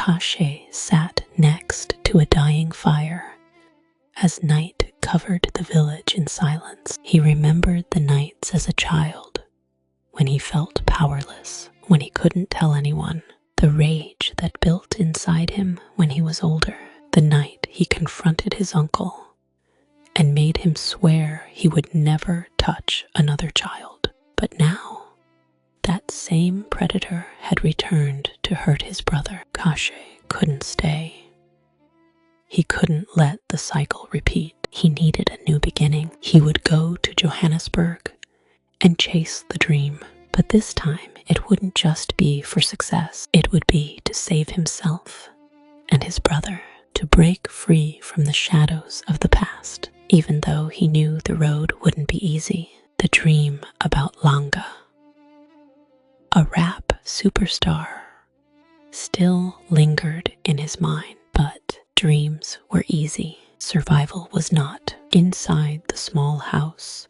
Kache sat next to a dying fire as night covered the village in silence. He remembered the nights as a child, when he felt powerless, when he couldn't tell anyone, the rage that built inside him when he was older, the night he confronted his uncle and made him swear he would never touch another child. But now, that same predator had returned to hurt his brother. Kache couldn't stay. He couldn't let the cycle repeat. He needed a new beginning. He would go to Johannesburg and chase the dream. But this time, it wouldn't just be for success. It would be to save himself and his brother, to break free from the shadows of the past. Even though he knew the road wouldn't be easy, the dream about Langa, a rap superstar, still lingered in his mind. But dreams were easy. Survival was not. Inside the small house,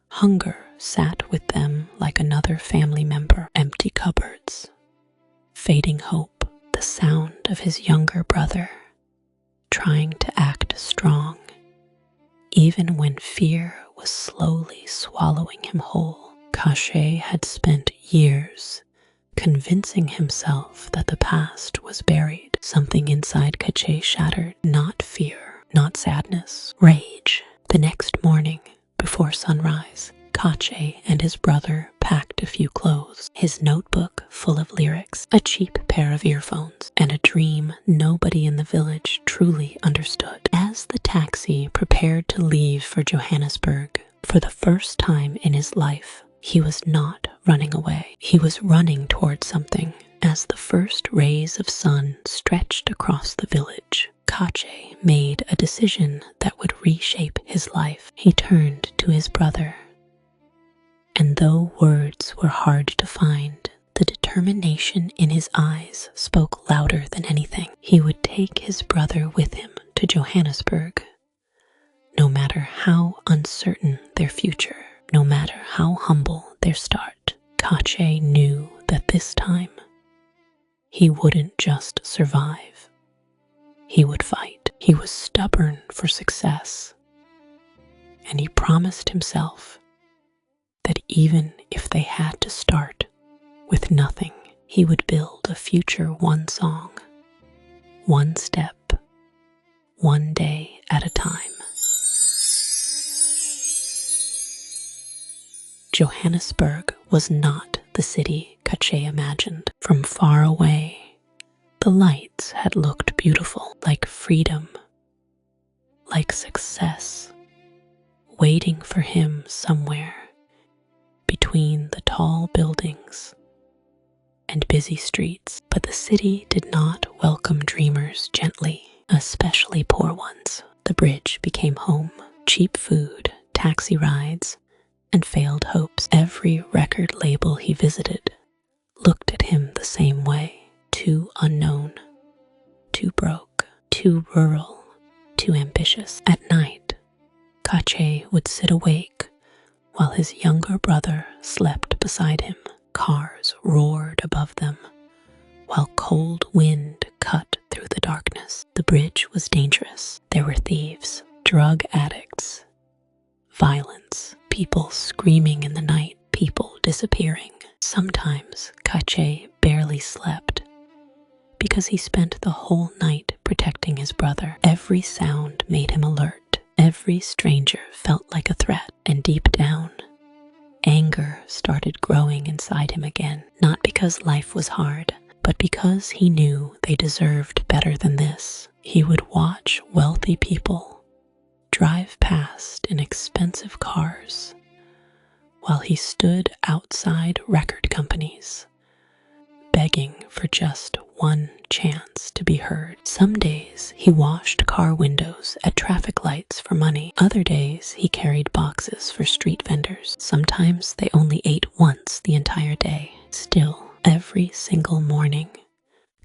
hunger sat with them like another family member. Empty cupboards, fading hope, the sound of his younger brother trying to act strong, even when fear was slowly swallowing him whole. Kache had spent years convincing himself that the past was buried. Something inside Kache shattered. Not fear, not sadness, rage. The next morning, before sunrise, Kache and his brother packed a few clothes, his notebook full of lyrics, a cheap pair of earphones, and a dream nobody in the village truly understood. As the taxi prepared to leave for Johannesburg, for the first time in his life, he was not running away. He was running towards something. As the first rays of sun stretched across the village, Kache made a decision that would reshape his life. He turned to his brother, and though words were hard to find, the determination in his eyes spoke louder than anything. He would take his brother with him to Johannesburg, no matter how uncertain their future, no matter how humble their start. Kache knew that this time, he wouldn't just survive. He would fight. He was stubborn for success, and he promised himself that even if they had to start with nothing, he would build a future one song, one step, one day at a time. Johannesburg was not the city Kache imagined. From far away, the lights had looked beautiful, like freedom, like success, waiting for him somewhere between the tall buildings and busy streets. But the city did not welcome dreamers gently, especially poor ones. The bridge became home. Cheap food, taxi rides, and failed hopes. Every record label he visited looked at him the same way. Too unknown, too broke, too rural, too ambitious. At night, Kache would sit awake while his younger brother slept beside him. Cars roared above them, while cold wind cut through the darkness. The bridge was dangerous. There were thieves, drug addicts, violence, people screaming in the night, people disappearing. Sometimes Kache barely slept because he spent the whole night protecting his brother. Every sound made him alert. Every stranger felt like a threat, and deep down, anger started growing inside him again. Not because life was hard, but because he knew they deserved better than this. He would watch wealthy people drive past in expensive cars while he stood outside record companies, begging for just one chance to be heard. Some days he washed car windows at traffic lights for money. Other days he carried boxes for street vendors. Sometimes they only ate once the entire day. Still, every single morning,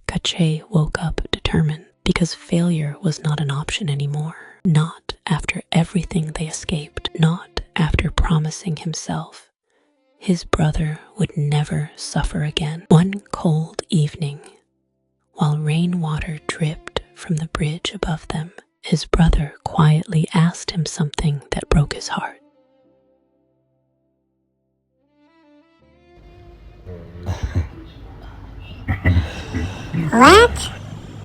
Kache woke up determined, because failure was not an option anymore. Not after everything they escaped. Not after promising himself his brother would never suffer again. One cold evening, While rainwater dripped from the bridge above them, his brother quietly asked him something that broke his heart. What